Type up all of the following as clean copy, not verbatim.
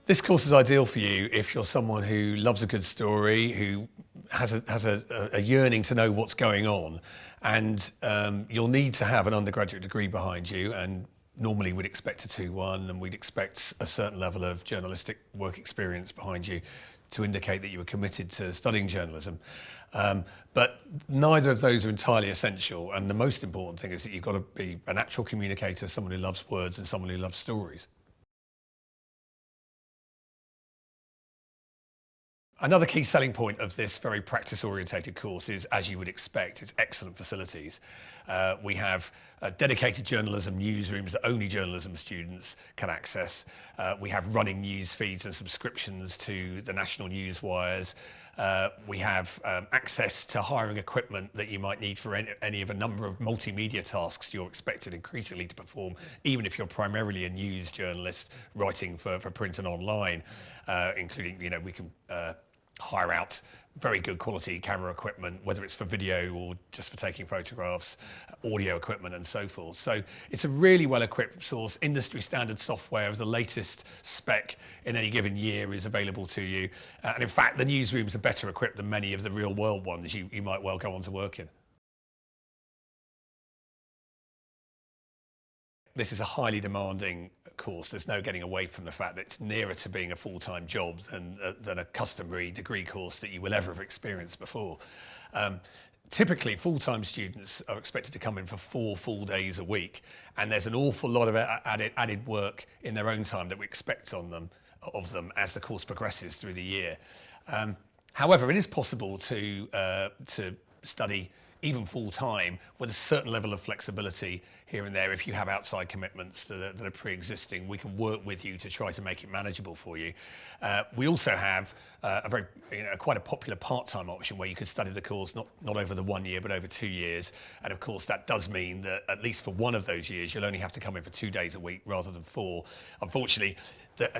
This course is ideal for you if you're someone who loves a good story, who has a yearning to know what's going on, and you'll need to have an undergraduate degree behind you, and normally we'd expect a 2-1, and we'd expect a certain level of journalistic work experience behind you to indicate that you were committed to studying journalism. But neither of those are entirely essential, and the most important thing is that you've got to be a natural communicator, someone who loves words and someone who loves stories. Another key selling point of this very practice-orientated course is, as you would expect, it's excellent facilities. We have dedicated journalism newsrooms that only journalism students can access. We have running news feeds and subscriptions to the national news wires. We have access to hiring equipment that you might need for any of a number of multimedia tasks you're expected increasingly to perform, even if you're primarily a news journalist writing for print and online, including, we can hire out very good quality camera equipment, whether it's for video or just for taking photographs, audio equipment and so forth. So it's a really well-equipped source. Industry standard software of the latest spec in any given year is available to you. And in fact, the newsrooms are better equipped than many of the real world ones you might well go on to work in. This is a highly demanding course. There's no getting away from the fact that it's nearer to being a full-time job than a customary degree course that you will ever have experienced before. Typically, full-time students are expected to come in for 4 full days a week, and there's an awful lot of added work in their own time that we expect of them as the course progresses through the year. However, it is possible to study even full-time with a certain level of flexibility here and there. If you have outside commitments that are pre-existing, we can work with you to try to make it manageable for you. We also have quite a popular part-time option where you could study the course not over the 1 year but over 2 years, and of course that does mean that at least for one of those years you'll only have to come in for 2 days a week rather than 4. Unfortunately,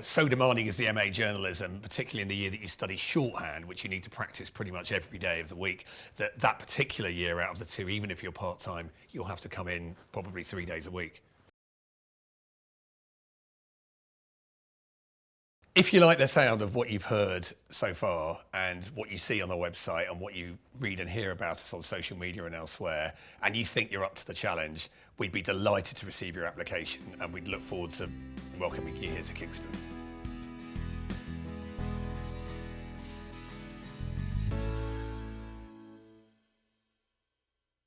so demanding is the MA journalism, particularly in the year that you study shorthand, which you need to practice pretty much every day of the week, that particular year out of the 2, even if you're part-time, you'll have to come in probably 3 days a week. If you like the sound of what you've heard so far and what you see on the website and what you read and hear about us on social media and elsewhere, and you think you're up to the challenge, we'd be delighted to receive your application, and we'd look forward to welcoming you here to Kingston.